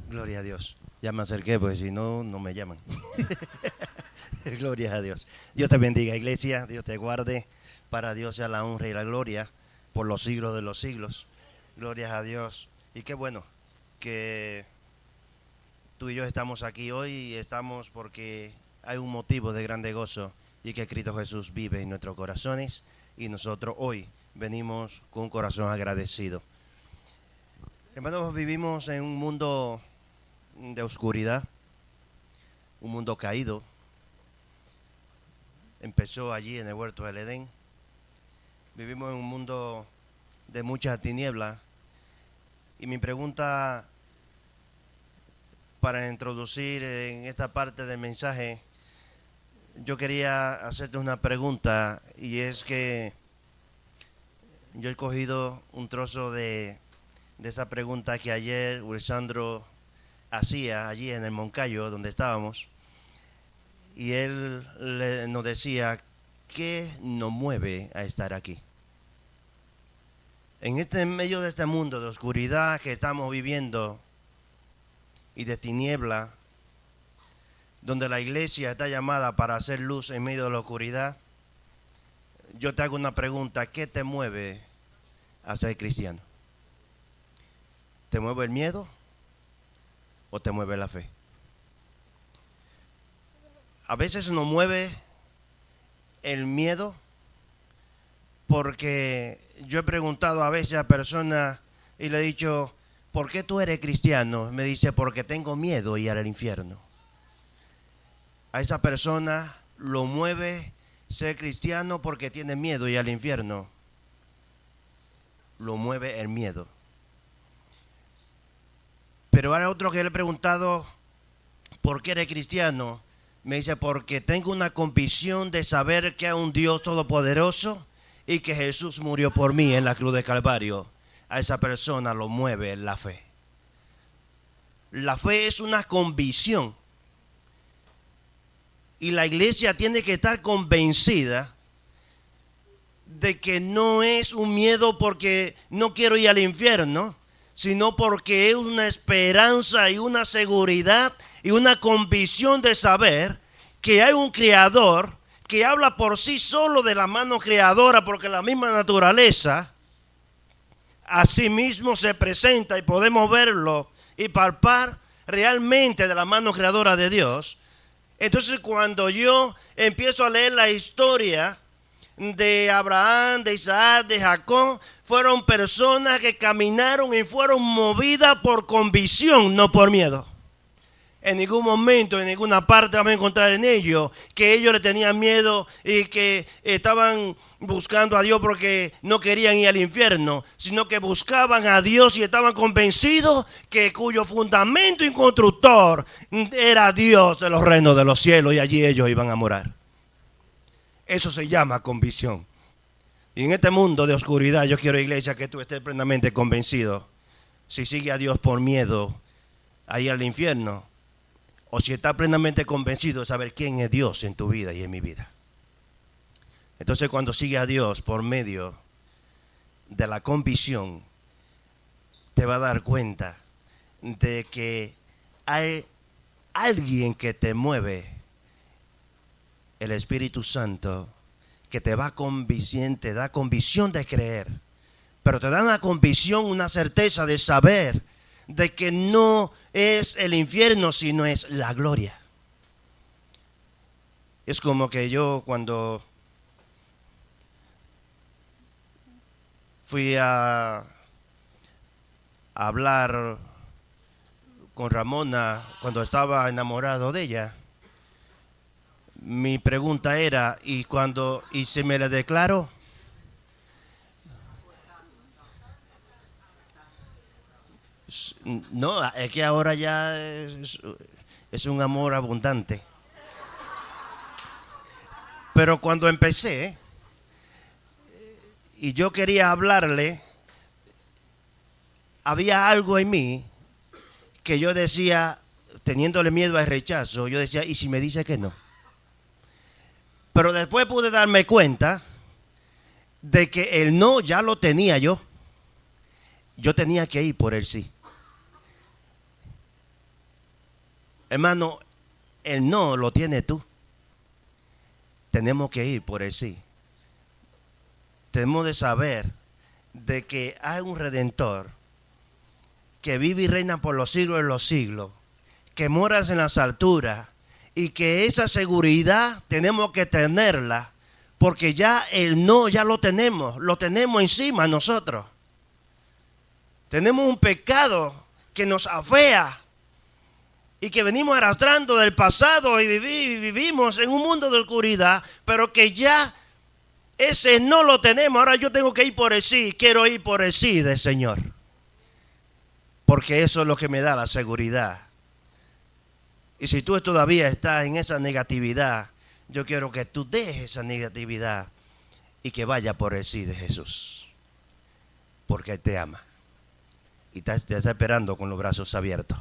Gloria a Dios. Ya me acerqué, pues si no, no me llaman. Gloria a Dios. Dios te bendiga, iglesia. Dios te guarde. Para Dios sea la honra y la gloria por los siglos de los siglos. Gloria a Dios. Y qué bueno que tú y yo estamos aquí hoy y estamos porque hay un motivo de grande gozo y que Cristo Jesús vive en nuestros corazones y nosotros hoy venimos con un corazón agradecido. Hermanos, vivimos en un mundo de oscuridad, un mundo caído. Empezó allí en el huerto del Edén. Vivimos en un mundo de mucha tiniebla. Y mi pregunta para introducir en esta parte del mensaje, yo quería hacerte una pregunta y es que yo he cogido un trozo de esa pregunta que ayer Wilsandro hacía allí en el Moncayo donde estábamos y él nos decía, ¿qué nos mueve a estar aquí? En medio de este mundo de oscuridad que estamos viviendo y de tiniebla, donde la iglesia está llamada para hacer luz en medio de la oscuridad, yo te hago una pregunta, ¿qué te mueve a ser cristiano? ¿Te mueve el miedo o te mueve la fe? A veces nos mueve el miedo porque yo he preguntado a veces a personas y le he dicho, ¿por qué tú eres cristiano? Me dice, porque tengo miedo de ir al infierno. A esa persona lo mueve ser cristiano porque tiene miedo de ir al infierno. Lo mueve el miedo. Pero hay otro que le he preguntado, ¿por qué eres cristiano? Me dice, porque tengo una convicción de saber que hay un Dios todopoderoso y que Jesús murió por mí en la cruz de Calvario. A esa persona lo mueve la fe. La fe es una convicción. Y la iglesia tiene que estar convencida de que no es un miedo porque no quiero ir al infierno, sino porque es una esperanza y una seguridad y una convicción de saber que hay un creador que habla por sí solo de la mano creadora, porque la misma naturaleza a sí mismo se presenta y podemos verlo y palpar realmente de la mano creadora de Dios. Entonces cuando yo empiezo a leer la historia de Abraham, de Isaac, de Jacob, fueron personas que caminaron y fueron movidas por convicción, no por miedo. En ningún momento, en ninguna parte vamos a encontrar en ellos que ellos le tenían miedo y que estaban buscando a Dios porque no querían ir al infierno, sino que buscaban a Dios y estaban convencidos que cuyo fundamento y constructor era Dios de los reinos de los cielos y allí ellos iban a morar. Eso se llama convicción. Y en este mundo de oscuridad yo quiero, iglesia, que tú estés plenamente convencido. Si sigue a Dios por miedo a ir al infierno, o si estás plenamente convencido de saber quién es Dios en tu vida y en mi vida. Entonces cuando sigue a Dios por medio de la convicción, te va a dar cuenta de que hay alguien que te mueve, el Espíritu Santo, que te va convenciendo, te da convicción de creer, pero te da una convicción, una certeza de saber de que no es el infierno, sino es la gloria. Es como que yo cuando fui a hablar con Ramona cuando estaba enamorado de ella, mi pregunta era, ¿y se me la declaró? No, es que ahora ya es un amor abundante. Pero cuando empecé y yo quería hablarle, había algo en mí que yo decía, teniéndole miedo al rechazo, yo decía, ¿y si me dice que no? Pero después pude darme cuenta de que el no ya lo tenía yo. Yo tenía que ir por el sí. Hermano, el no lo tienes tú. Tenemos que ir por el sí. Tenemos de saber de que hay un Redentor que vive y reina por los siglos de los siglos, que moras en las alturas, y que esa seguridad tenemos que tenerla, porque ya el no ya lo tenemos encima nosotros. Tenemos un pecado que nos afea y que venimos arrastrando del pasado y vivimos en un mundo de oscuridad, pero que ya ese no lo tenemos. Ahora yo tengo que ir por el sí, quiero ir por el sí del Señor, porque eso es lo que me da la seguridad. Y si tú todavía estás en esa negatividad, yo quiero que tú dejes esa negatividad y que vaya por el sí de Jesús, porque Él te ama y te está esperando con los brazos abiertos.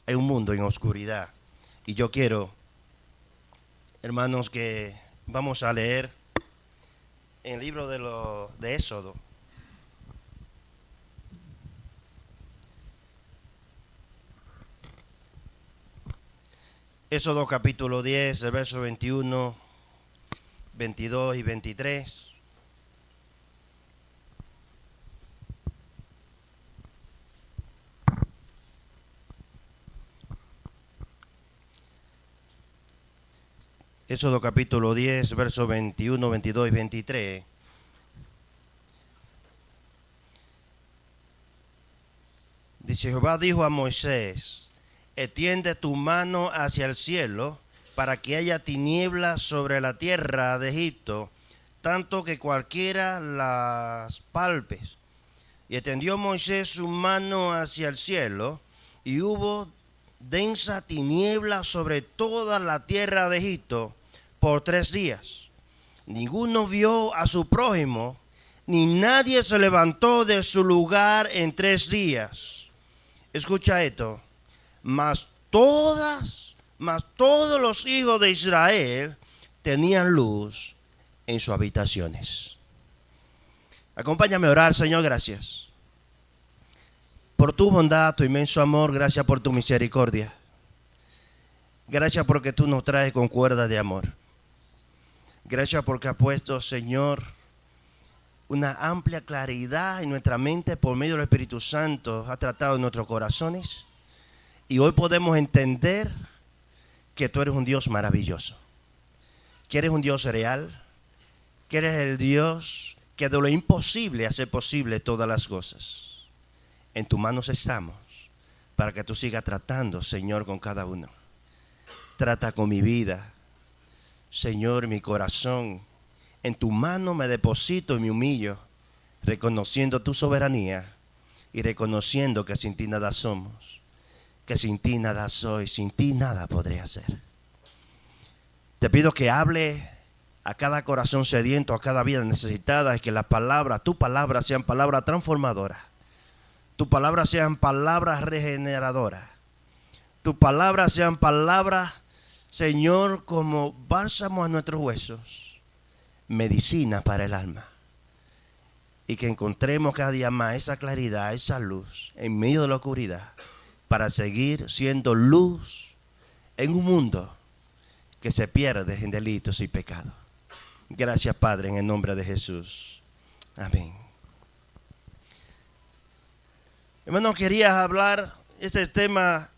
Hay un mundo en oscuridad y yo quiero, hermanos, que vamos a leer en el libro de Éxodo. Éxodo capítulo 10, el verso 21, 22 y 23. Éxodo capítulo 10, verso 21, 22 y 23. Dice: Jehová dijo a Moisés: extiende tu mano hacia el cielo para que haya tinieblas sobre la tierra de Egipto, tanto que cualquiera las palpes. Y extendió Moisés su mano hacia el cielo, y hubo densa tiniebla sobre toda la tierra de Egipto por 3 días. Ninguno vio a su prójimo, ni nadie se levantó de su lugar en 3 días. Escucha esto. Mas todos los hijos de Israel tenían luz en sus habitaciones. Acompáñame a orar. Señor, gracias por tu bondad, tu inmenso amor. Gracias por tu misericordia. Gracias porque tú nos traes con cuerda de amor. Gracias porque has puesto, Señor, una amplia claridad en nuestra mente por medio del Espíritu Santo. Ha tratado en nuestros corazones. Y hoy podemos entender que tú eres un Dios maravilloso, que eres un Dios real, que eres el Dios que de lo imposible hace posible todas las cosas. En tus manos estamos para que tú sigas tratando, Señor, con cada uno. Trata con mi vida, Señor, mi corazón. En tu mano me deposito y me humillo, reconociendo tu soberanía y reconociendo que sin ti nada somos, que sin ti nada soy, sin ti nada podré hacer. Te pido que hable a cada corazón sediento, a cada vida necesitada, y que las palabras, tu palabra, sean palabras transformadoras. Tu palabra sean palabras regeneradoras. Tu palabra sean palabras, Señor, como bálsamo a nuestros huesos, medicina para el alma. Y que encontremos cada día más esa claridad, esa luz en medio de la oscuridad, para seguir siendo luz en un mundo que se pierde en delitos y pecados. Gracias, Padre, en el nombre de Jesús. Amén. Hermano, quería hablar este tema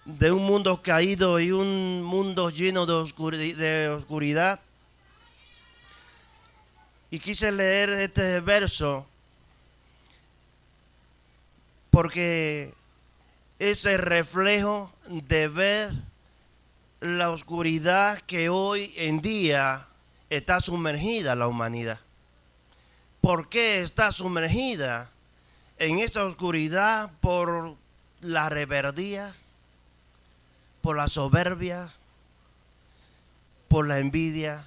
de un mundo caído y un mundo lleno de oscuridad. Y quise leer este verso porque es el reflejo de ver la oscuridad que hoy en día está sumergida la humanidad. ¿Por qué está sumergida en esa oscuridad? Por la rebeldía, por la soberbia, por la envidia,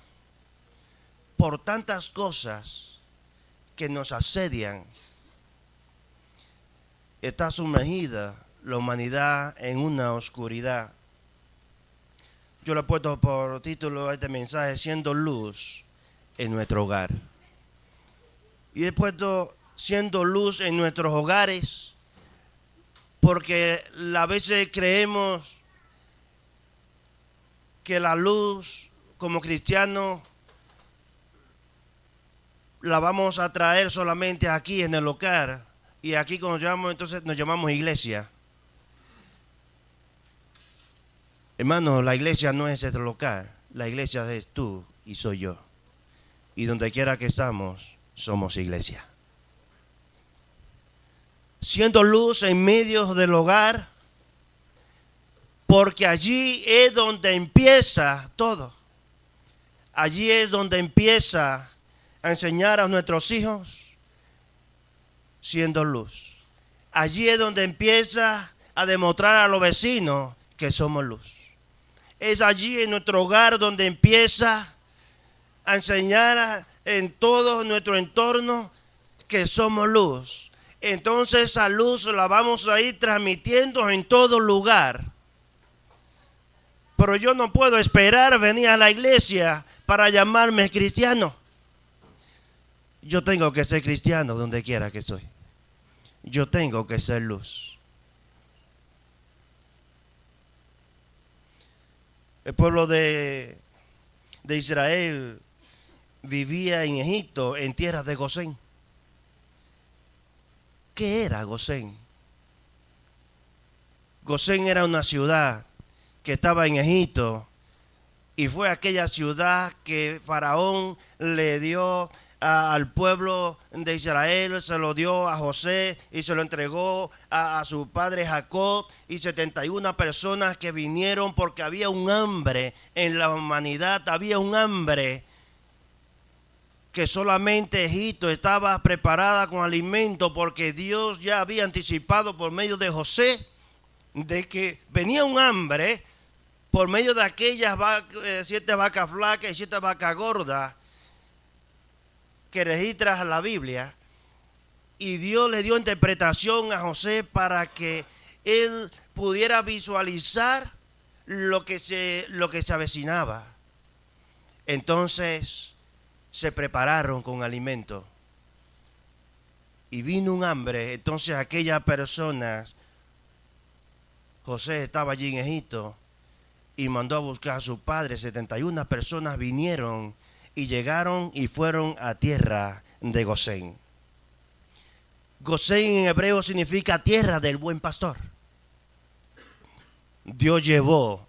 por tantas cosas que nos asedian. Está sumergida la humanidad en una oscuridad. Yo le he puesto por título a este mensaje: siendo luz en nuestro hogar. Y he puesto siendo luz en nuestros hogares porque a veces creemos que la luz como cristianos la vamos a traer solamente aquí en el hogar, y aquí cuando llamamos, entonces nos llamamos iglesia. Hermano, la iglesia no es el local, la iglesia es tú y soy yo. Y donde quiera que estamos, somos iglesia. Siendo luz en medio del hogar, porque allí es donde empieza todo. Allí es donde empieza a enseñar a nuestros hijos siendo luz. Allí es donde empieza a demostrar a los vecinos que somos luz. Es allí en nuestro hogar donde empieza a enseñar en todo nuestro entorno que somos luz. Entonces esa luz la vamos a ir transmitiendo en todo lugar. Pero yo no puedo esperar venir a la iglesia para llamarme cristiano. Yo tengo que ser cristiano donde quiera que estoy. Yo tengo que ser luz. El pueblo de Israel vivía en Egipto, en tierras de Gosén. ¿Qué era Gosén? Gosén era una ciudad que estaba en Egipto, y fue aquella ciudad que Faraón le dio al pueblo de Israel, se lo dio a José y se lo entregó a su padre Jacob y 71 personas que vinieron porque había un hambre en la humanidad, había un hambre que solamente Egipto estaba preparada con alimento, porque Dios ya había anticipado por medio de José de que venía un hambre por medio de aquellas 7 vacas flacas y 7 vacas gordas que registra la Biblia, y Dios le dio interpretación a José para que él pudiera visualizar lo que se avecinaba. Entonces se prepararon con alimento y vino un hambre. Entonces aquellas personas, José estaba allí en Egipto y mandó a buscar a su padre. 71 personas vinieron y llegaron y fueron a tierra de Gosén. Gosén en hebreo significa tierra del buen pastor. Dios llevó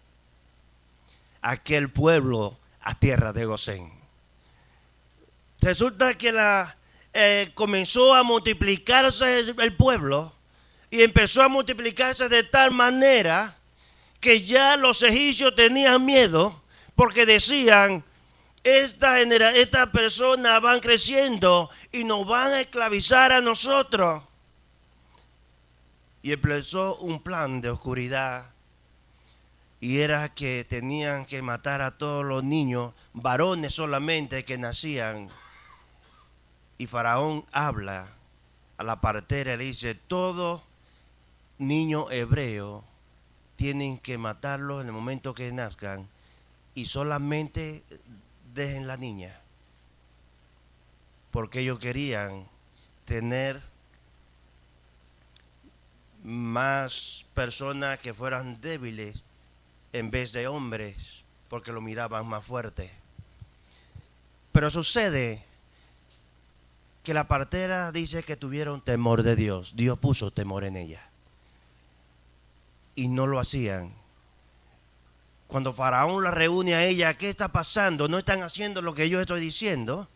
a aquel pueblo a tierra de Gosén. Resulta que comenzó a multiplicarse el pueblo, y empezó a multiplicarse de tal manera que ya los egipcios tenían miedo, porque decían: Estas personas van creciendo y nos van a esclavizar a nosotros. Y empezó un plan de oscuridad, y era que tenían que matar a todos los niños, varones solamente, que nacían. Y Faraón habla a la partera y le dice: todo niño hebreo tienen que matarlo en el momento que nazcan, y solamente dejen la niña, porque ellos querían tener más personas que fueran débiles en vez de hombres, porque lo miraban más fuerte. Pero sucede que la partera dice que tuvieron temor de Dios. Dios puso temor en ella y no lo hacían. Cuando Faraón la reúne a ella: ¿qué está pasando? ¿No están haciendo lo que yo estoy diciendo?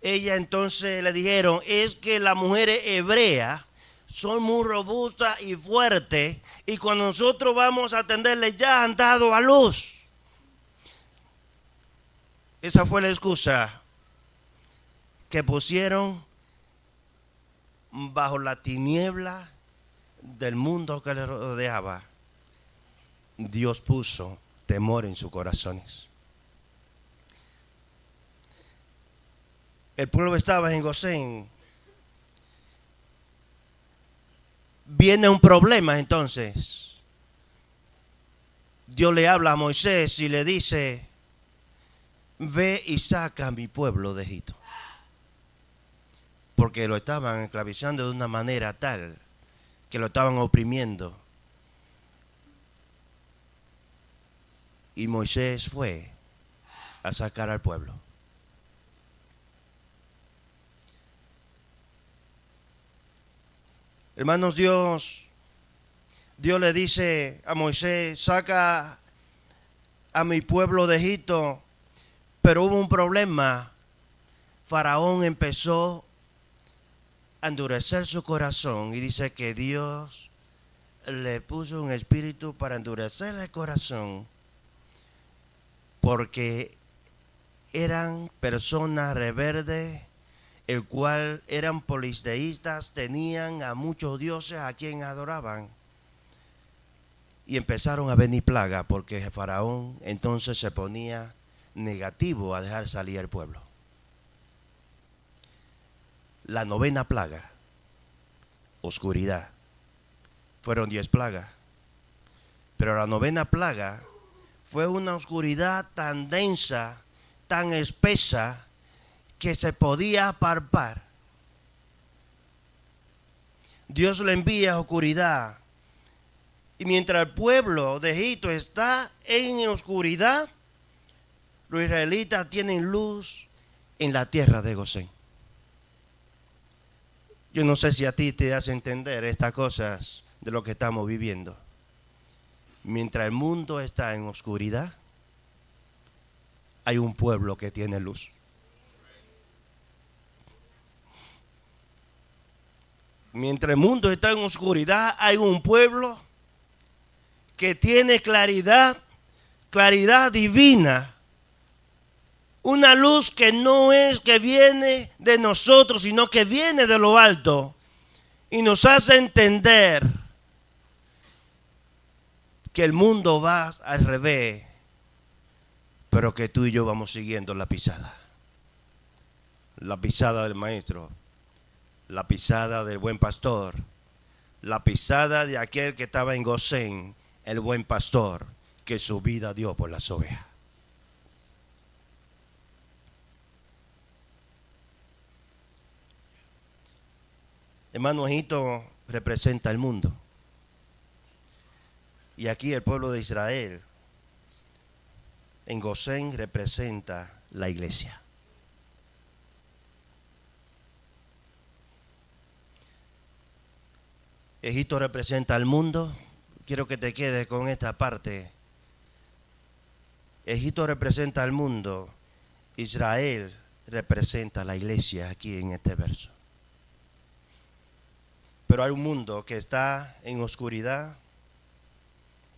Ella entonces le dijeron: es que las mujeres hebreas son muy robustas y fuertes, y cuando nosotros vamos a atenderles ya han dado a luz. Esa fue la excusa que pusieron bajo la tiniebla del mundo que les rodeaba. Dios puso temor en sus corazones. El pueblo estaba en Gosén. Viene un problema entonces. Dios le habla a Moisés y le dice: ve y saca a mi pueblo de Egipto. Porque lo estaban esclavizando de una manera tal que lo estaban oprimiendo. Y Moisés fue a sacar al pueblo. Hermanos, Dios le dice a Moisés, saca a mi pueblo de Egipto, pero hubo un problema. Faraón empezó a endurecer su corazón y dice que Dios le puso un espíritu para endurecer el corazón porque eran personas rebeldes, el cual eran politeístas, tenían a muchos dioses a quien adoraban. Y empezaron a venir plagas porque Faraón entonces se ponía negativo a dejar salir al pueblo. La 9ª plaga, oscuridad. Fueron 10 plagas. Pero la 9ª plaga fue una oscuridad tan densa, tan espesa, que se podía palpar. Dios le envía oscuridad. Y mientras el pueblo de Egipto está en oscuridad, los israelitas tienen luz en la tierra de Gosén. Yo no sé si a ti te hace entender estas cosas de lo que estamos viviendo. Mientras el mundo está en oscuridad, hay un pueblo que tiene luz. Mientras el mundo está en oscuridad, hay un pueblo que tiene claridad divina. Una luz que no es que viene de nosotros, sino que viene de lo alto. Y nos hace entender que el mundo va al revés, pero que tú y yo vamos siguiendo la pisada. La pisada del maestro, la pisada del buen pastor, la pisada de aquel que estaba en Gosén, el buen pastor, que su vida dio por las ovejas. Hermano, Egipto representa el mundo. Y aquí el pueblo de Israel, en Gosén, representa la iglesia. Egipto representa al mundo. Quiero que te quedes con esta parte. Egipto representa al mundo. Israel representa la iglesia aquí en este verso. Pero hay un mundo que está en oscuridad.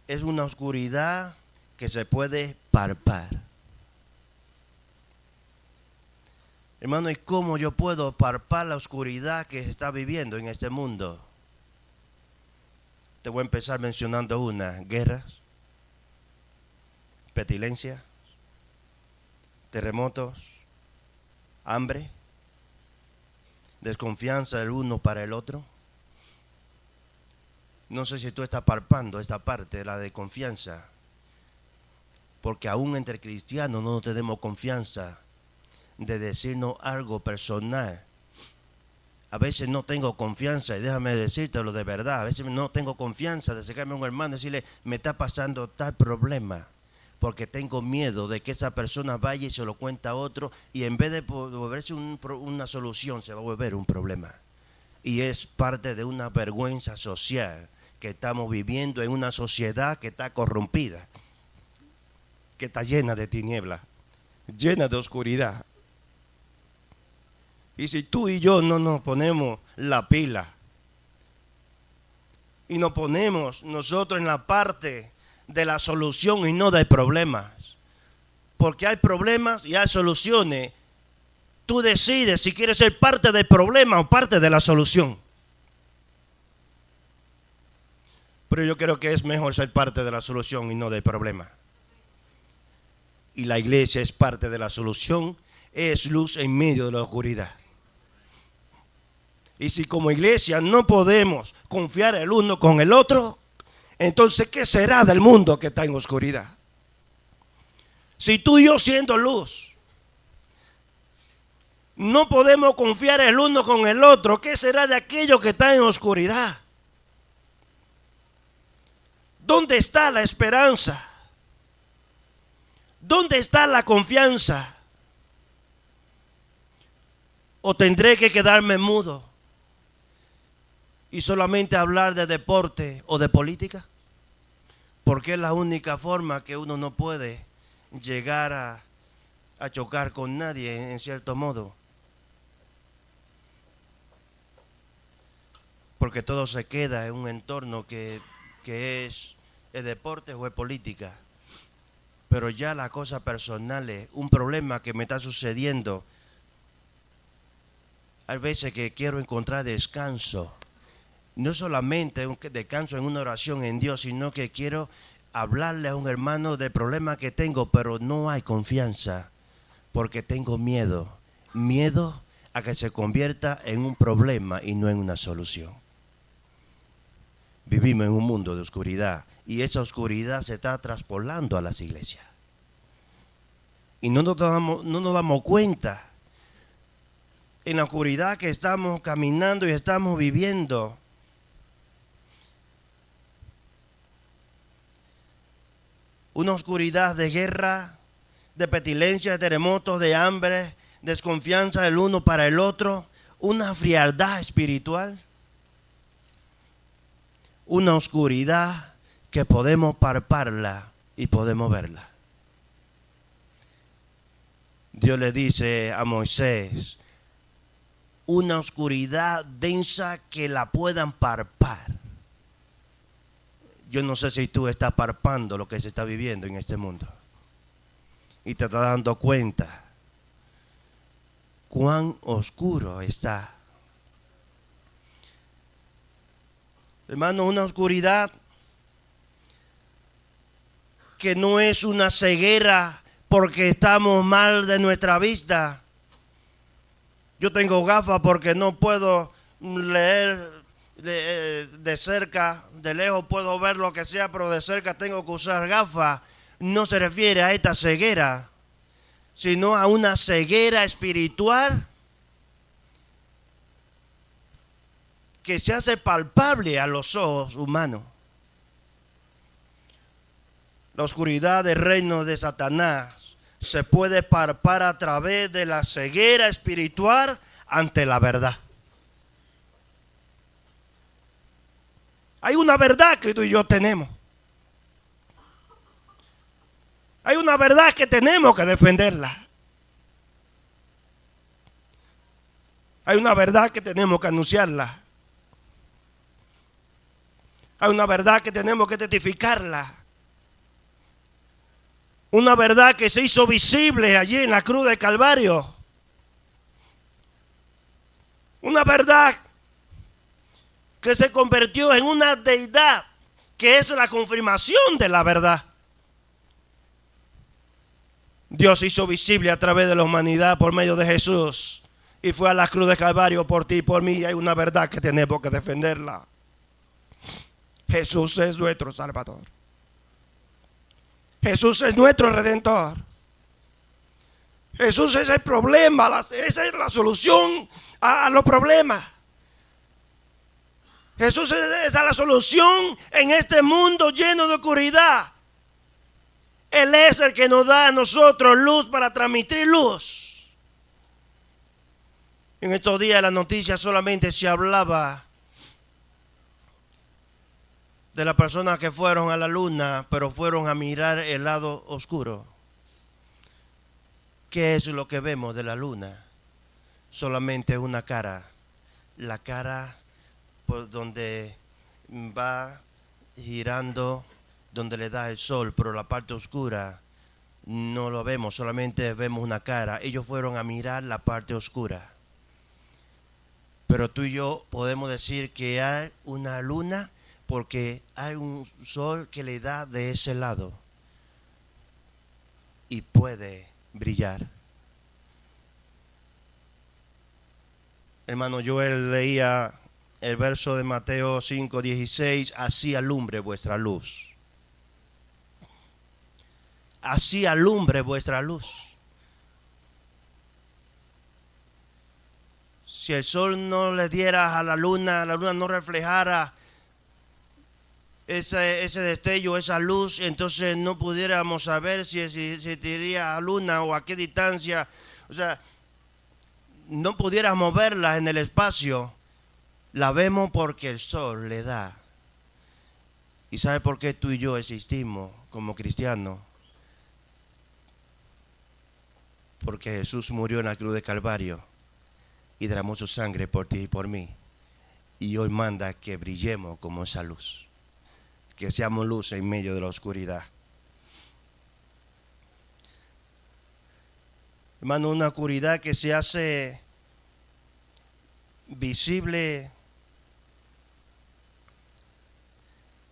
Es una oscuridad que se puede palpar. Hermano, ¿y cómo yo puedo palpar la oscuridad que se está viviendo en este mundo? Te voy a empezar mencionando una: guerras, pestilencias, terremotos, hambre, desconfianza del uno para el otro. No sé si tú estás palpando esta parte, la de confianza, porque aún entre cristianos no tenemos confianza de decirnos algo personal. A veces no tengo confianza, y déjame decírtelo de verdad, a veces no tengo confianza de acercarme a un hermano y decirle, me está pasando tal problema, porque tengo miedo de que esa persona vaya y se lo cuente a otro, y en vez de volverse una solución, se va a volver un problema. Y es parte de una vergüenza social que estamos viviendo en una sociedad que está corrompida, que está llena de tinieblas, llena de oscuridad. Y si tú y yo no nos ponemos la pila y nos ponemos nosotros en la parte de la solución y no de problemas, porque hay problemas y hay soluciones, tú decides si quieres ser parte del problema o parte de la solución. Pero yo creo que es mejor ser parte de la solución y no del problema. Y la iglesia es parte de la solución, es luz en medio de la oscuridad. Y si como iglesia no podemos confiar el uno con el otro, entonces ¿qué será del mundo que está en oscuridad? Si tú y yo siendo luz no podemos confiar el uno con el otro, ¿qué será de aquello que está en oscuridad? ¿Dónde está la esperanza? ¿Dónde está la confianza? ¿O tendré que quedarme mudo y solamente hablar de deporte o de política? Porque es la única forma que uno no puede llegar a chocar con nadie en cierto modo. Porque todo se queda en un entorno que es deporte o es política. Pero ya la cosa personal es un problema que me está sucediendo. Hay veces que quiero encontrar descanso. No solamente un descanso en una oración en Dios, sino que quiero hablarle a un hermano del problema que tengo, pero no hay confianza, porque tengo miedo. Miedo a que se convierta en un problema y no en una solución. Vivimos en un mundo de oscuridad y esa oscuridad se está traspolando a las iglesias. Y no nos damos cuenta en la oscuridad que estamos caminando y estamos viviendo. Una oscuridad de guerra, de pestilencia, de terremotos, de hambre, desconfianza del uno para el otro, una frialdad espiritual, una oscuridad que podemos palparla y podemos verla. Dios le dice a Moisés, una oscuridad densa que la puedan palpar. Yo no sé si tú estás palpando lo que se está viviendo en este mundo y te estás dando cuenta cuán oscuro está. Hermano, una oscuridad que no es una ceguera porque estamos mal de nuestra vista. Yo tengo gafas porque no puedo leer de cerca, de lejos puedo ver lo que sea, pero de cerca tengo que usar gafas. No se refiere a esta ceguera, sino a una ceguera espiritual que se hace palpable a los ojos humanos. La oscuridad del reino de Satanás se puede palpar a través de la ceguera espiritual ante la verdad. Hay una verdad que tú y yo tenemos. Hay una verdad que tenemos que defenderla. Hay una verdad que tenemos que anunciarla. Hay una verdad que tenemos que testificarla. Una verdad que se hizo visible allí en la cruz de Calvario. Una verdad que se convirtió en una deidad, que es la confirmación de la verdad. Dios hizo visible a través de la humanidad por medio de Jesús y fue a la cruz de Calvario por ti y por mí. Hay una verdad que tenemos que defenderla. Jesús es nuestro Salvador. Jesús es nuestro Redentor. Jesús es el problema, esa es la solución a los problemas. Jesús es la solución en este mundo lleno de oscuridad. Él es el que nos da a nosotros luz para transmitir luz. En estos días la noticia solamente se hablaba de las personas que fueron a la luna, pero fueron a mirar el lado oscuro. ¿Qué es lo que vemos de la luna? Solamente una cara. La cara por donde va girando, donde le da el sol, pero la parte oscura no lo vemos, solamente vemos una cara. Ellos fueron a mirar la parte oscura. Pero tú y yo podemos decir que hay una luna porque hay un sol que le da de ese lado y puede brillar. Hermano Joel leía el verso de Mateo 5:16, así alumbre vuestra luz. Así alumbre vuestra luz. Si el sol no le diera a la luna no reflejara ese destello, esa luz, entonces no pudiéramos saber si tendría a luna o a qué distancia, o sea, no pudiéramos verla en el espacio. La vemos porque el sol le da. ¿Y sabe por qué tú y yo existimos como cristianos? Porque Jesús murió en la cruz de Calvario y derramó su sangre por ti y por mí. Y hoy manda que brillemos como esa luz, que seamos luz en medio de la oscuridad. Hermano, una oscuridad que se hace visible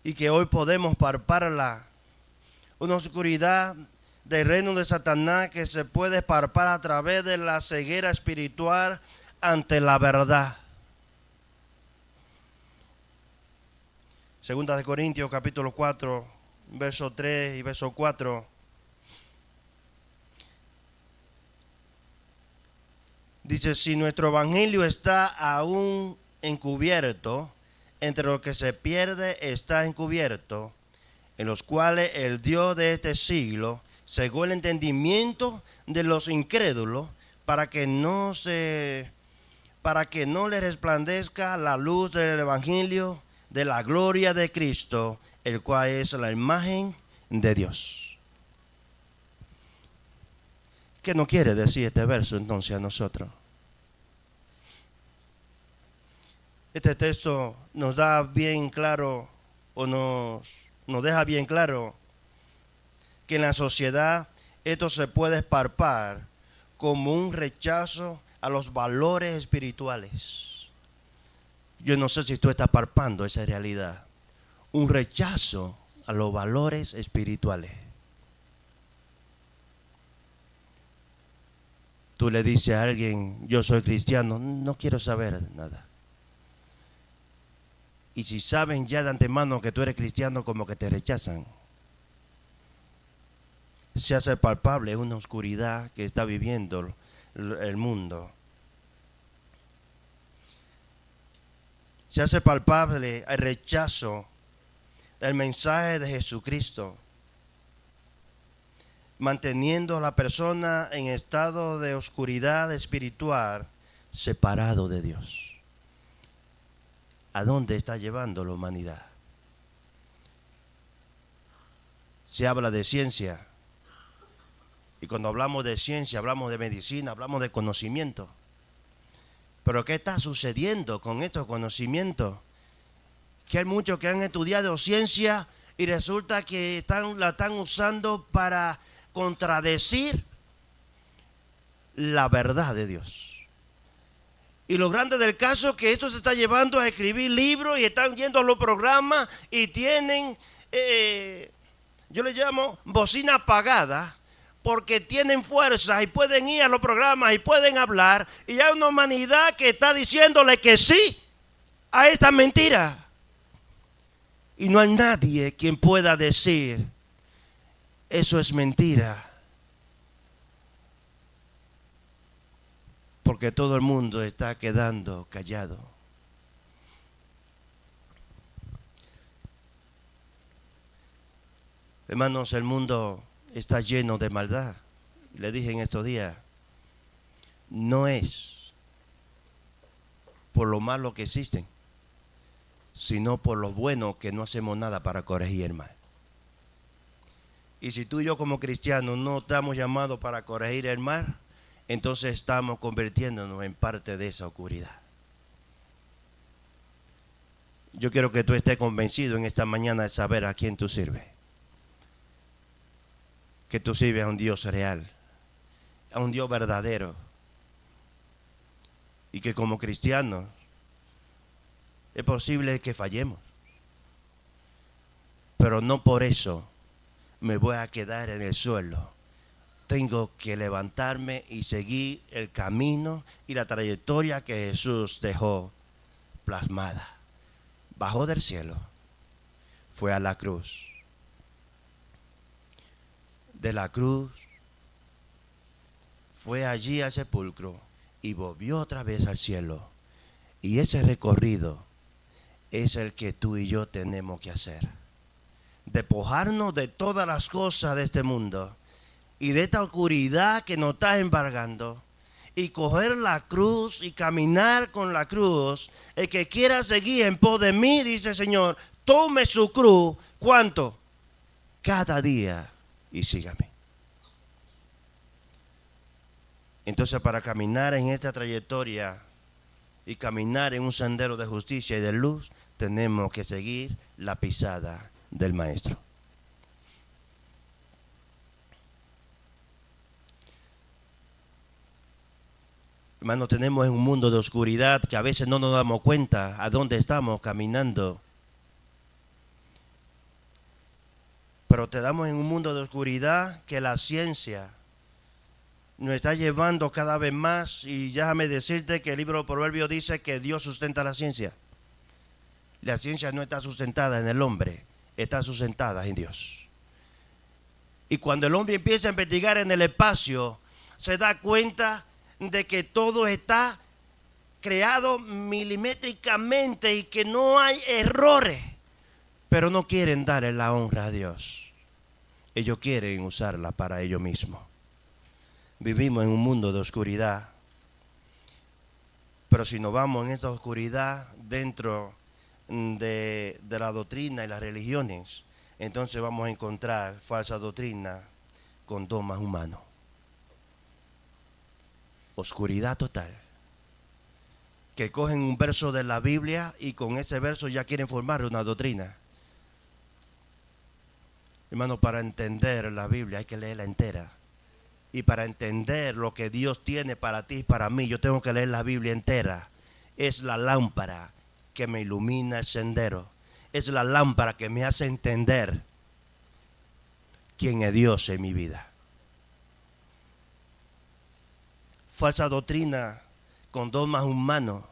y que hoy podemos palparla. Una oscuridad del reino de Satanás que se puede palpar a través de la ceguera espiritual ante la verdad. Segunda de Corintios capítulo 4, verso 3 y verso 4. Dice, si nuestro evangelio está aún encubierto, entre los que se pierde está encubierto, en los cuales el Dios de este siglo cegó el entendimiento de los incrédulos para que no le resplandezca la luz del evangelio de la gloria de Cristo, el cual es la imagen de Dios. ¿Qué nos quiere decir este verso entonces a nosotros? Este texto nos da bien claro, o nos deja bien claro, que en la sociedad esto se puede palpar como un rechazo a los valores espirituales. Yo no sé si tú estás palpando esa realidad. Un rechazo a los valores espirituales. Tú le dices a alguien, yo soy cristiano, no quiero saber nada. Y si saben ya de antemano que tú eres cristiano, como que te rechazan. Se hace palpable una oscuridad que está viviendo el mundo. Se hace palpable el rechazo del mensaje de Jesucristo, manteniendo a la persona en estado de oscuridad espiritual, separado de Dios. ¿A dónde está llevando la humanidad? Se habla de ciencia. Y cuando hablamos de ciencia, hablamos de medicina, hablamos de conocimiento. Pero ¿qué está sucediendo con estos conocimientos? Que hay muchos que han estudiado ciencia y resulta que la están usando para contradecir la verdad de Dios. Y lo grande del caso es que esto se está llevando a escribir libros y están yendo a los programas y tienen, yo le llamo bocina apagada, porque tienen fuerza y pueden ir a los programas y pueden hablar, y hay una humanidad que está diciéndole que sí a esta mentira. Y no hay nadie quien pueda decir, eso es mentira. Porque todo el mundo está quedando callado. Hermanos, el mundo está lleno de maldad. Le dije en estos días, no es por lo malo que existen, sino por lo bueno que no hacemos nada para corregir el mal. Y si tú y yo como cristianos no estamos llamados para corregir el mal, entonces estamos convirtiéndonos en parte de esa oscuridad. Yo quiero que tú estés convencido en esta mañana de saber a quién tú sirves. Que tú sirves a un Dios real, a un Dios verdadero. Y que como cristianos es posible que fallemos. Pero no por eso me voy a quedar en el suelo. Tengo que levantarme y seguir el camino y la trayectoria que Jesús dejó plasmada. Bajó del cielo, fue a la cruz. De la cruz fue allí al sepulcro y volvió otra vez al cielo. Y ese recorrido es el que tú y yo tenemos que hacer. despojarnos de todas las cosas de este mundo y de esta oscuridad que nos está embargando y coger la cruz y caminar con la cruz. El que quiera seguir en pos de mí, dice el Señor, tome su cruz. ¿Cuánto? Cada día y sígame. Entonces, para caminar en esta trayectoria y caminar en un sendero de justicia y de luz, tenemos que seguir la pisada del Maestro. Hermanos, tenemos un mundo de oscuridad que a veces no nos damos cuenta a dónde estamos caminando. Pero te damos en un mundo de oscuridad que la ciencia nos está llevando cada vez más. Y déjame decirte que el libro de Proverbios dice que Dios sustenta la ciencia. La ciencia no está sustentada en el hombre, está sustentada en Dios. Y cuando el hombre empieza a investigar en el espacio, se da cuenta de que todo está creado milimétricamente y que no hay errores. Pero no quieren darle la honra a Dios. Ellos quieren usarla para ellos mismos. Vivimos en un mundo de oscuridad. Pero si nos vamos en esa oscuridad dentro de la doctrina y las religiones, entonces vamos a encontrar falsa doctrina con dogmas humanos. Oscuridad total. Que cogen un verso de la Biblia y con ese verso ya quieren formar una doctrina. Hermano, para entender la Biblia hay que leerla entera. Y para entender lo que Dios tiene para ti y para mí, yo tengo que leer la Biblia entera. Es la lámpara que me ilumina el sendero. Es la lámpara que me hace entender quién es Dios en mi vida. Falsa doctrina con dogmas humanos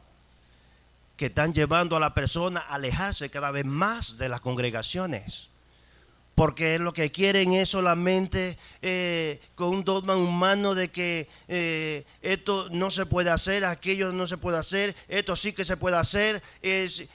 que están llevando a la persona a alejarse cada vez más de las congregaciones. Porque lo que quieren es solamente con un dogma humano de que esto no se puede hacer, aquello no se puede hacer, esto sí que se puede hacer.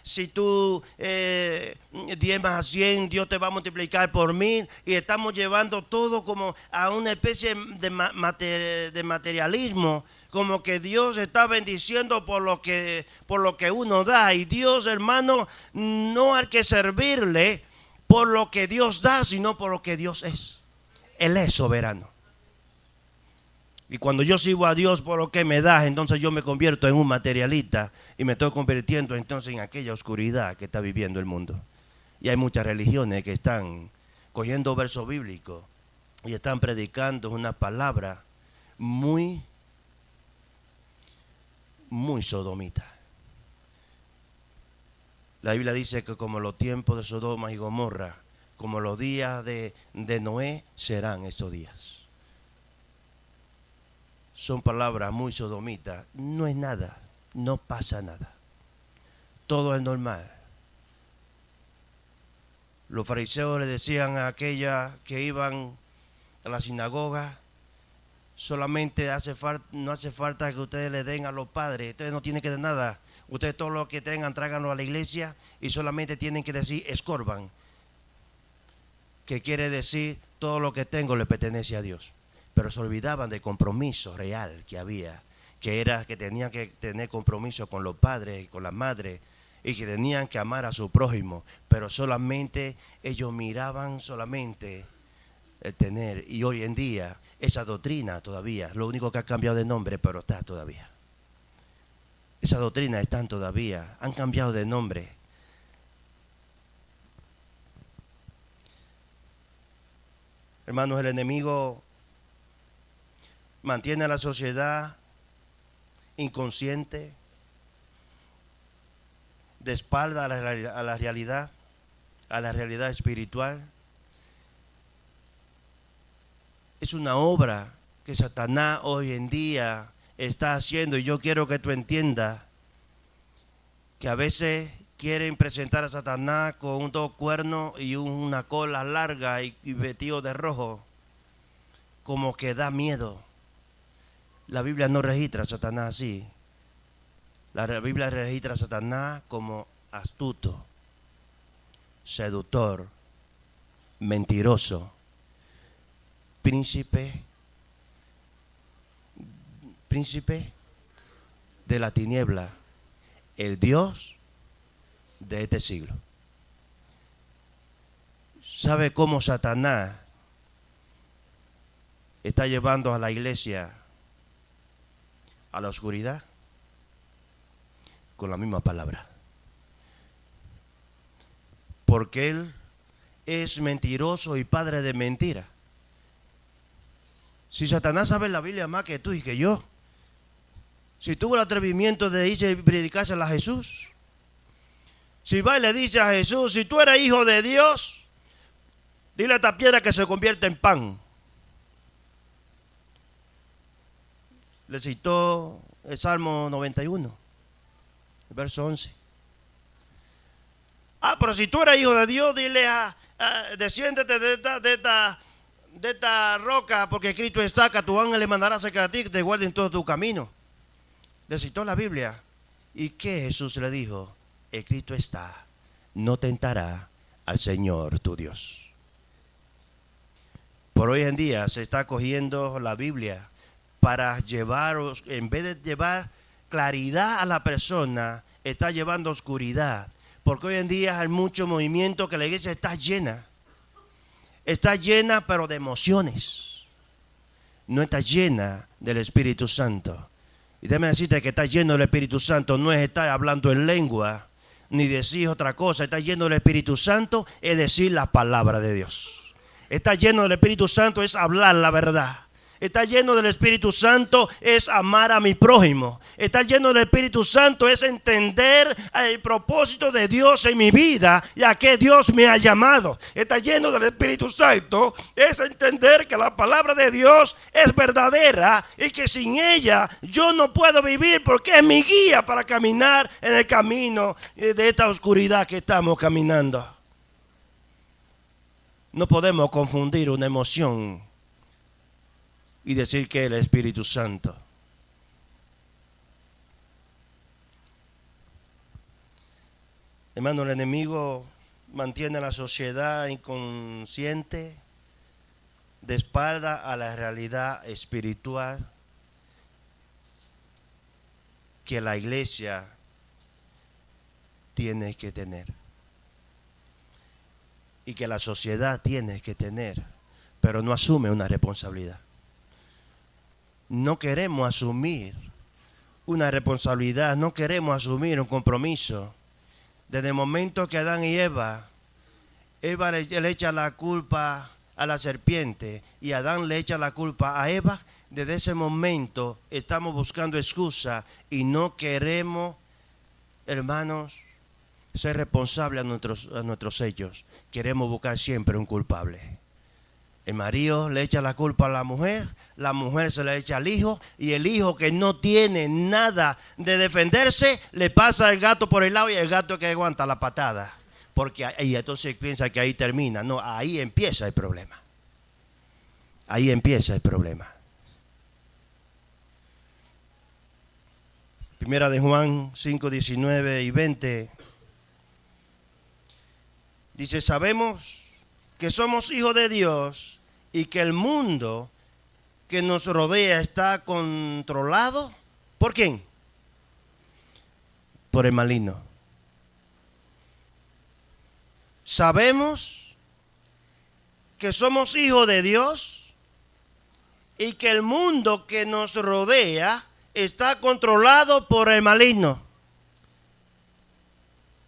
Si tú diezmas a 100, Dios te va a multiplicar por 1000. Y estamos llevando todo como a una especie de materialismo, como que Dios está bendiciendo por lo que uno da. Y Dios, hermano, no hay que servirle por lo que Dios da, sino por lo que Dios es. Él es soberano. Y cuando yo sirvo a Dios por lo que me da, entonces yo me convierto en un materialista y me estoy convirtiendo entonces en aquella oscuridad que está viviendo el mundo. Y hay muchas religiones que están cogiendo versos bíblicos y están predicando una palabra muy sodomita. La Biblia dice que como los tiempos de Sodoma y Gomorra, como los días de Noé, serán estos días. Son palabras muy sodomitas. No es nada, no pasa nada. Todo es normal. Los fariseos le decían a aquellas que iban a la sinagoga, solamente no hace falta que ustedes le den a los padres, ustedes no tienen que dar nada. Ustedes todo lo que tengan, tráiganlo a la iglesia y solamente tienen que decir escorban, que quiere decir todo lo que tengo le pertenece a Dios. Pero se olvidaban del compromiso real que había, que era que tenían que tener compromiso con los padres y con las madres y que tenían que amar a su prójimo, pero solamente ellos miraban solamente el tener. Y hoy en día esa doctrina todavía, lo único que ha cambiado de nombre, pero está todavía. Esa doctrina están todavía, han cambiado de nombre. Hermanos, el enemigo mantiene a la sociedad inconsciente, de espalda a la realidad espiritual. Es una obra que Satanás hoy en día está haciendo, y yo quiero que tú entiendas que a veces quieren presentar a Satanás con 2 cuernos y una cola larga y vestido de rojo, como que da miedo. La Biblia no registra a Satanás así. La Biblia registra a Satanás como astuto, seductor, mentiroso, príncipe de la tiniebla, el Dios de este siglo. ¿Sabe cómo Satanás está llevando a la iglesia a la oscuridad? Con la misma palabra. Porque él es mentiroso y padre de mentira. Si Satanás sabe la Biblia más que tú y que yo, si tuvo el atrevimiento de irse y predicársela a Jesús, si va y le dice a Jesús, si tú eres hijo de Dios, dile a esta piedra que se convierta en pan. Le citó el Salmo 91, el verso 11. Pero si tú eres hijo de Dios, dile desciéndete de esta roca, porque Cristo está, que a tu ángel le mandará cerca de ti, que te guarde en todo tu camino. Le citó la Biblia. ¿Y qué Jesús le dijo? Escrito está, no tentará al Señor tu Dios. Por hoy en día se está cogiendo la Biblia para llevar, en vez de llevar claridad a la persona, está llevando oscuridad. Porque hoy en día hay mucho movimiento que la iglesia está llena. Está llena pero de emociones. No está llena del Espíritu Santo. Y déjame decirte que está lleno del Espíritu Santo no es estar hablando en lengua, ni decir otra cosa. Está lleno del Espíritu Santo es decir la palabra de Dios. Está lleno del Espíritu Santo es hablar la verdad. Está lleno del Espíritu Santo es amar a mi prójimo. Estar lleno del Espíritu Santo es entender el propósito de Dios en mi vida y a qué Dios me ha llamado. Estar lleno del Espíritu Santo es entender que la palabra de Dios es verdadera y que sin ella yo no puedo vivir porque es mi guía para caminar en el camino de esta oscuridad que estamos caminando. No podemos confundir una emoción y decir que es el Espíritu Santo. Hermano, el enemigo mantiene a la sociedad inconsciente, de espalda a la realidad espiritual que la iglesia tiene que tener y que la sociedad tiene que tener, pero no asume una responsabilidad. No queremos asumir una responsabilidad, no queremos asumir un compromiso. Desde el momento que Adán y Eva le echa la culpa a la serpiente y Adán le echa la culpa a Eva, desde ese momento estamos buscando excusa y no queremos, hermanos, ser responsables a nuestros hechos. Queremos buscar siempre un culpable. El marido le echa la culpa a la mujer se la echa al hijo, y el hijo que no tiene nada de defenderse, le pasa el gato por el lado y el gato que aguanta la patada. Porque ahí entonces piensa que ahí termina. No, ahí empieza el problema. Ahí empieza el problema. Primera de Juan 5, 19 y 20. Dice, sabemos que somos hijos de Dios y que el mundo que nos rodea está controlado. ¿Por quién? Por el maligno. Sabemos que somos hijos de Dios y que el mundo que nos rodea está controlado por el maligno.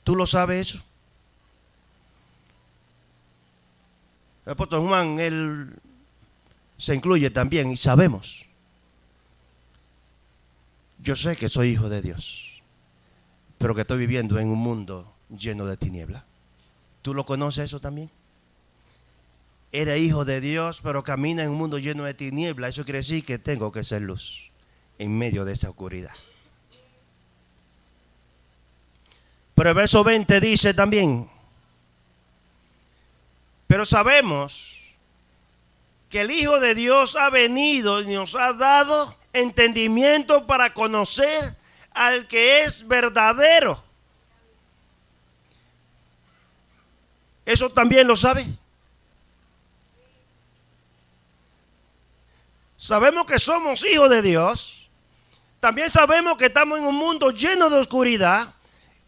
¿Tú lo sabes eso? El apóstol Juan, él se incluye también y sabemos. Yo sé que soy hijo de Dios, pero que estoy viviendo en un mundo lleno de tinieblas. ¿Tú lo conoces eso también? Eres hijo de Dios, pero camina en un mundo lleno de tinieblas. Eso quiere decir que tengo que ser luz en medio de esa oscuridad. Pero el verso 20 dice también, pero sabemos que el Hijo de Dios ha venido y nos ha dado entendimiento para conocer al que es verdadero. ¿Eso también lo sabe? sabemos que somos hijos de Dios, también sabemos que estamos en un mundo lleno de oscuridad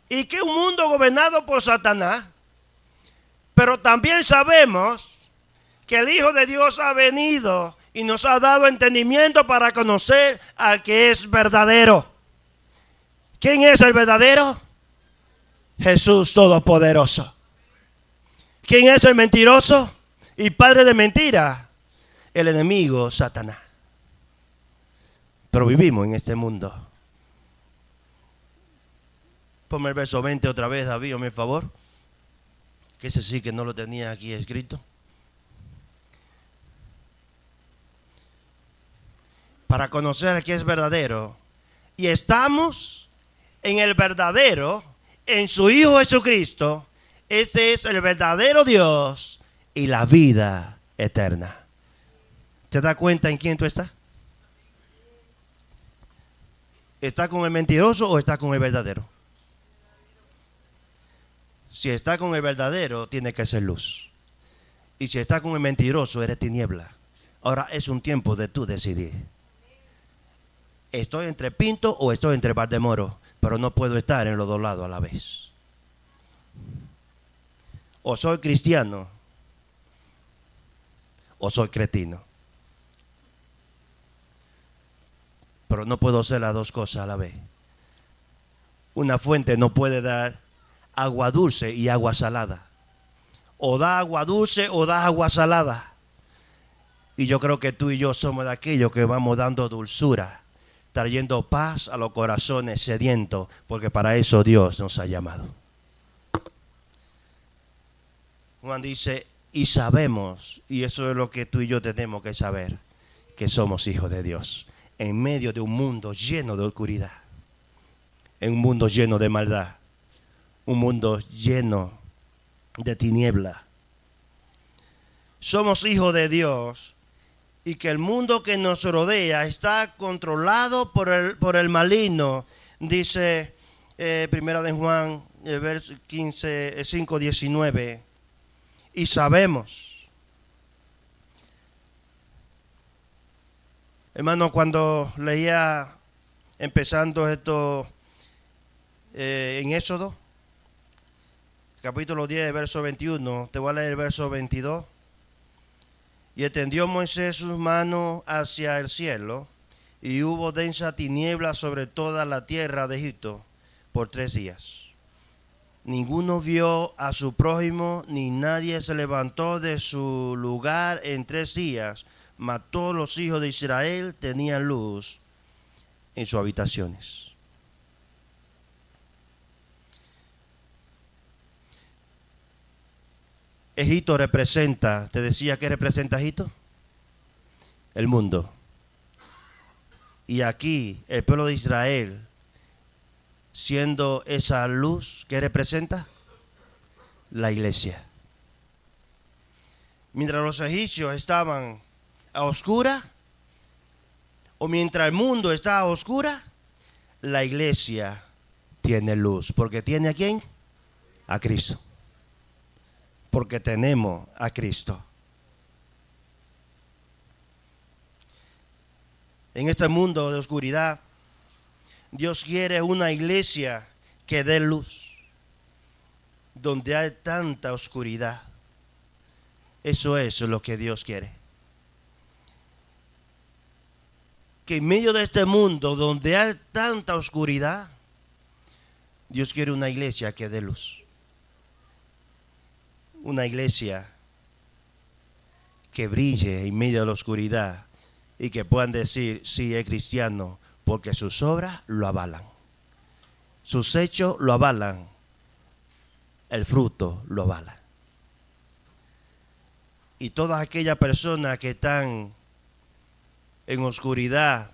y que es un mundo gobernado por Satanás, pero también sabemos que el Hijo de Dios ha venido y nos ha dado entendimiento para conocer al que es verdadero. ¿Quién es el verdadero? Jesús Todopoderoso. ¿Quién es el mentiroso y padre de mentira? El enemigo, Satanás. Pero vivimos en este mundo. Ponme el verso 20 otra vez, David, por favor. Que ese sí que no lo tenía aquí escrito. Para conocer que es verdadero. Y estamos en el verdadero, en su Hijo Jesucristo. Este es el verdadero Dios y la vida eterna. ¿Te das cuenta en quién tú estás? ¿Estás con el mentiroso o estás con el verdadero? Si estás con el verdadero, tiene que ser luz. Y si estás con el mentiroso, eres tiniebla. Ahora es un tiempo de tú decidir. ¿Estoy entre Pinto o estoy entre Valdemoro? Pero no puedo estar en los dos lados a la vez. O soy cristiano o soy cretino. Pero no puedo hacer las dos cosas a la vez. Una fuente no puede dar agua dulce y agua salada. O da agua dulce o da agua salada. Y yo creo que tú y yo somos de aquellos que vamos dando dulzura, trayendo paz a los corazones sedientos, porque para eso Dios nos ha llamado. Juan dice, y sabemos, y eso es lo que tú y yo tenemos que saber, que somos hijos de Dios, en medio de un mundo lleno de oscuridad, en un mundo lleno de maldad, un mundo lleno de tiniebla. Somos hijos de Dios y que el mundo que nos rodea está controlado por el maligno, dice Primera de Juan, verso 5:19. Y sabemos, hermano, cuando leía empezando esto en Éxodo, capítulo 10, verso 21, te voy a leer el verso 22. Y extendió Moisés sus manos hacia el cielo, y hubo densa tiniebla sobre toda la tierra de Egipto por 3 días. Ninguno vio a su prójimo, ni nadie se levantó de su lugar en 3 días, mas todos los hijos de Israel tenían luz en sus habitaciones. Egipto representa, te decía que representa Egipto, el mundo. Y aquí el pueblo de Israel, siendo esa luz que representa la iglesia. Mientras los egipcios estaban a oscuras, o mientras el mundo está a oscuras, la iglesia tiene luz. ¿Porque tiene a quién? A Cristo. Porque tenemos a Cristo. En este mundo de oscuridad, Dios quiere una iglesia que dé luz. Donde hay tanta oscuridad, eso es lo que Dios quiere. Que en medio de este mundo donde hay tanta oscuridad, Dios quiere una iglesia que dé luz. Una iglesia que brille en medio de la oscuridad y que puedan decir, sí, es cristiano, porque sus obras lo avalan. Sus hechos lo avalan. El fruto lo avala. Y todas aquellas personas que están en oscuridad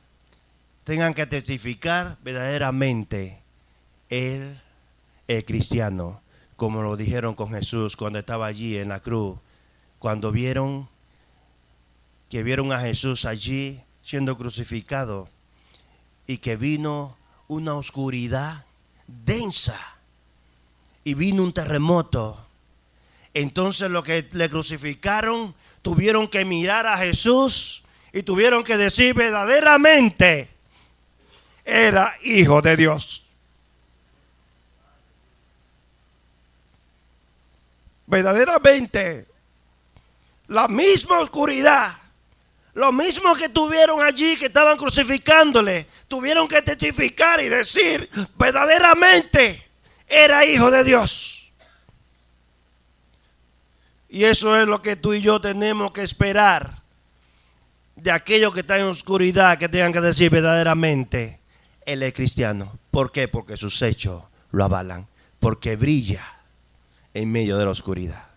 tengan que testificar verdaderamente, Él es cristiano. Como lo dijeron con Jesús cuando estaba allí en la cruz. Cuando vieron a Jesús allí siendo crucificado y que vino una oscuridad densa y vino un terremoto. Entonces los que le crucificaron tuvieron que mirar a Jesús y tuvieron que decir verdaderamente era hijo de Dios. Verdaderamente, la misma oscuridad, lo mismo que tuvieron allí, que estaban crucificándole, tuvieron que testificar y decir verdaderamente era hijo de Dios. Y eso es lo que tú y yo tenemos que esperar de aquellos que están en oscuridad, que tengan que decir verdaderamente él es cristiano. ¿Por qué? Porque sus hechos lo avalan, porque brilla en medio de la oscuridad.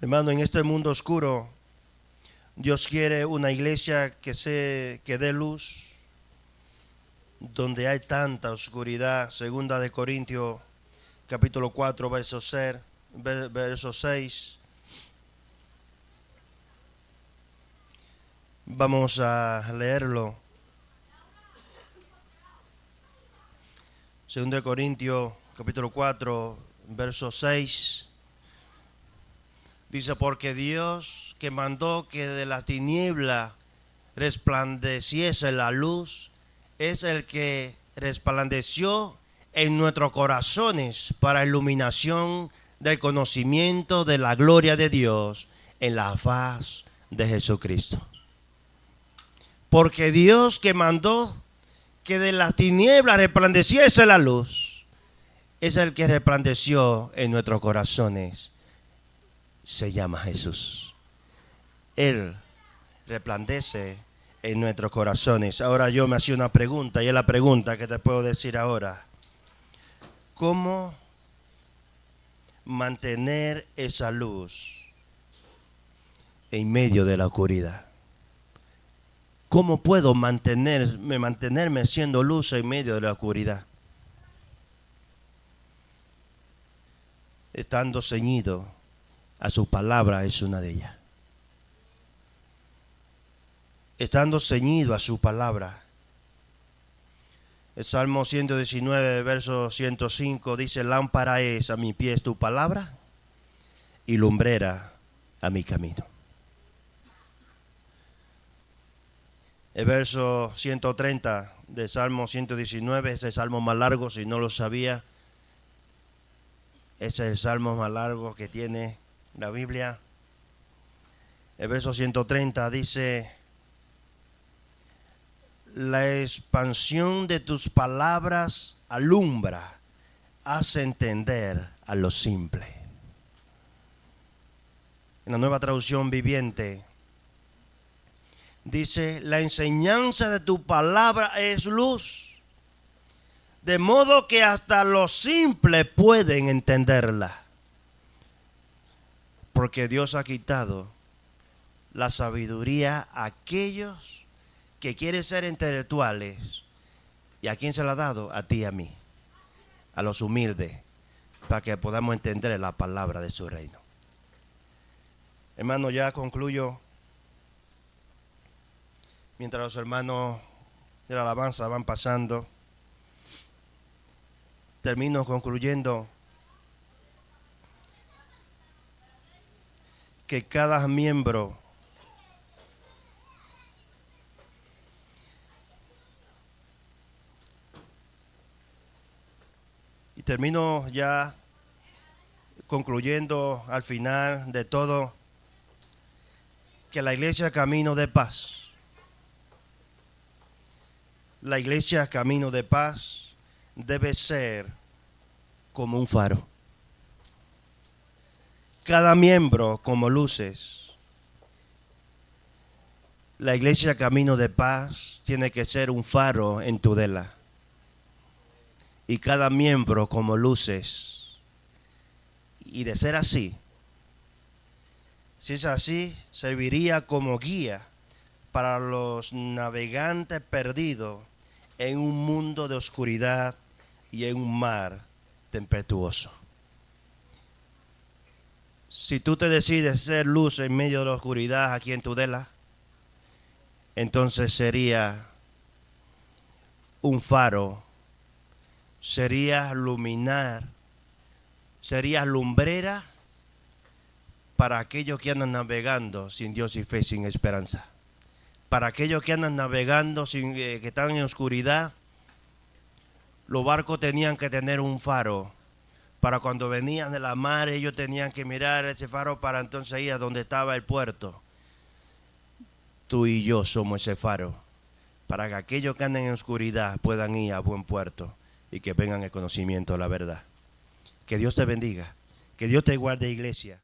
Hermano, en este mundo oscuro, Dios quiere una iglesia que dé luz, donde hay tanta oscuridad. Segunda de Corintios, capítulo 4, verso 6. Vamos a leerlo. Segunda de Corintios, capítulo 4, verso 6. Dice, porque Dios que mandó que de la tiniebla resplandeciese la luz, es el que resplandeció en nuestros corazones para iluminación del conocimiento de la gloria de Dios en la faz de Jesucristo. Porque Dios que mandó que de las tinieblas resplandeciese la luz, es el que resplandeció en nuestros corazones. Se llama Jesús. Él resplandece en nuestros corazones. Ahora yo me hacía una pregunta, y es la pregunta que te puedo decir ahora. ¿Cómo mantener esa luz en medio de la oscuridad? ¿Cómo puedo mantenerme siendo luz en medio de la oscuridad? Estando ceñido a su palabra es una de ellas. Estando ceñido a su palabra. El Salmo 119, verso 105 dice, lámpara es a mi pies tu palabra y lumbrera a mi camino. El verso 130 del Salmo 119 es el salmo más largo, si no lo sabía. Ese es el salmo más largo que tiene la Biblia. El verso 130 dice, la expansión de tus palabras alumbra, hace entender a lo simple. En la Nueva Traducción Viviente dice, la enseñanza de tu palabra es luz, de modo que hasta los simples pueden entenderla. Porque Dios ha quitado la sabiduría a aquellos que quieren ser intelectuales. ¿Y a quién se la ha dado? A ti y a mí, a los humildes, para que podamos entender la palabra de su reino. Hermano, ya concluyo. Mientras los hermanos de la alabanza van pasando, termino concluyendo que cada miembro y termino ya concluyendo al final de todo que la iglesia Camino de Paz, la iglesia Camino de Paz debe ser como un faro. Cada miembro como luces. La iglesia Camino de Paz tiene que ser un faro en Tudela. Y cada miembro como luces. Y de ser así, si es así, serviría como guía para los navegantes perdidos en un mundo de oscuridad y en un mar tempestuoso. Si tú te decides ser luz en medio de la oscuridad aquí en Tudela, entonces sería un faro, sería iluminar serías lumbrera para aquellos que andan navegando sin Dios y fe, sin esperanza. Para aquellos que andan navegando, que están en oscuridad, los barcos tenían que tener un faro. Para cuando venían de la mar, ellos tenían que mirar ese faro para entonces ir a donde estaba el puerto. Tú y yo somos ese faro, para que aquellos que andan en oscuridad puedan ir a buen puerto y que vengan el conocimiento de la verdad. Que Dios te bendiga, que Dios te guarde, iglesia.